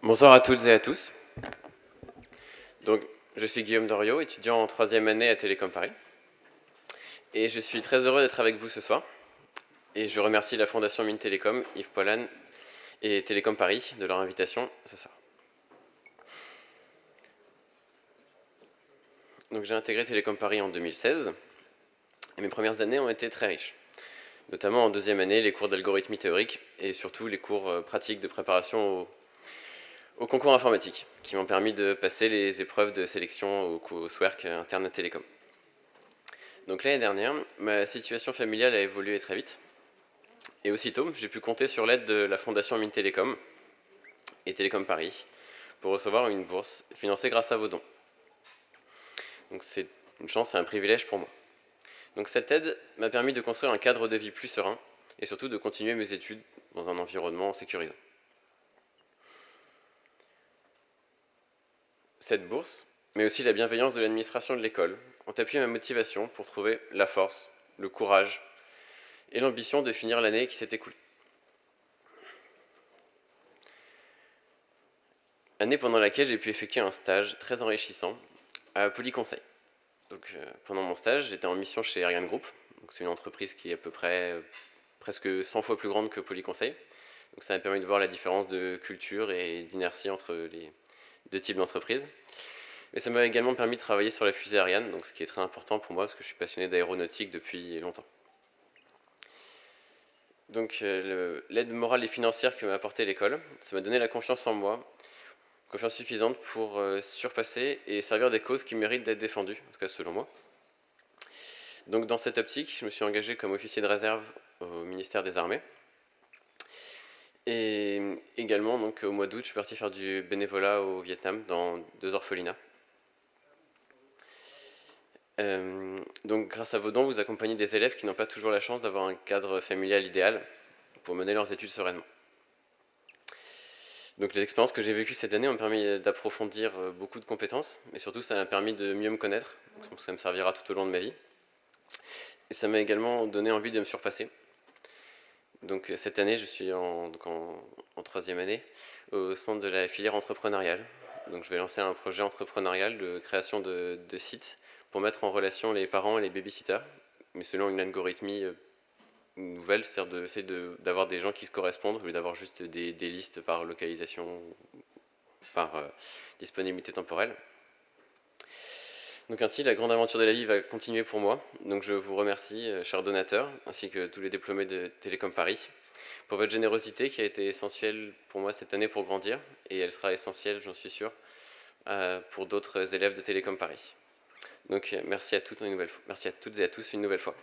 Bonsoir à toutes et à tous. Donc, je suis Guillaume Doriot, étudiant en troisième année à Télécom Paris. Et je suis très heureux d'être avec vous ce soir. Et je remercie la Fondation Mines Télécom, Yves Poilane et Télécom Paris de leur invitation ce soir. Donc, j'ai intégré Télécom Paris en 2016. Et mes premières années ont été très riches. Notamment en deuxième année, les cours d'algorithmie théorique et surtout les cours pratiques de préparation au concours informatique, qui m'ont permis de passer les épreuves de sélection au SWERC interne à Télécom. Donc l'année dernière, ma situation familiale a évolué très vite. Et aussitôt, j'ai pu compter sur l'aide de la Fondation Mines Télécom et Télécom Paris pour recevoir une bourse financée grâce à vos dons. Donc c'est une chance et un privilège pour moi. Donc cette aide m'a permis de construire un cadre de vie plus serein et surtout de continuer mes études dans un environnement sécurisant. Cette bourse, mais aussi la bienveillance de l'administration de l'école, ont appuyé ma motivation pour trouver la force, le courage et l'ambition de finir l'année qui s'est écoulée. Année pendant laquelle j'ai pu effectuer un stage très enrichissant à Polyconseil. Donc, pendant mon stage, j'étais en mission chez Ariane Group. C'est une entreprise qui est à peu près presque 100 fois plus grande que Polyconseil. Donc ça m'a permis de voir la différence de culture et d'inertie entre les deux types d'entreprises. Mais ça m'a également permis de travailler sur la fusée Ariane, donc ce qui est très important pour moi parce que je suis passionné d'aéronautique depuis longtemps. Donc l'aide morale et financière que m'a apportée l'école, ça m'a donné la confiance en moi, confiance suffisante pour surpasser et servir des causes qui méritent d'être défendues, en tout cas selon moi. Donc dans cette optique, je me suis engagé comme officier de réserve au ministère des Armées. Et également, donc, au mois d'août, je suis parti faire du bénévolat au Vietnam dans 2 orphelinats. Donc grâce à vos dons, vous accompagnez des élèves qui n'ont pas toujours la chance d'avoir un cadre familial idéal pour mener leurs études sereinement. Donc les expériences que j'ai vécues cette année ont permis d'approfondir beaucoup de compétences, mais surtout ça m'a permis de mieux me connaître, donc ça me servira tout au long de ma vie. Et ça m'a également donné envie de me surpasser. Donc cette année, je suis en troisième année au centre de la filière entrepreneuriale. Donc je vais lancer un projet entrepreneurial de création de sites pour mettre en relation les parents et les babysitters, mais selon une algorithmie nouvelle, c'est-à-dire d'essayer d'avoir des gens qui se correspondent au lieu d'avoir juste des listes par localisation, par disponibilité temporelle. Donc ainsi, la grande aventure de la vie va continuer pour moi. Donc je vous remercie, chers donateurs, ainsi que tous les diplômés de Télécom Paris, pour votre générosité qui a été essentielle pour moi cette année pour grandir, et elle sera essentielle, j'en suis sûr, pour d'autres élèves de Télécom Paris. Donc merci à toutes et à tous une nouvelle fois.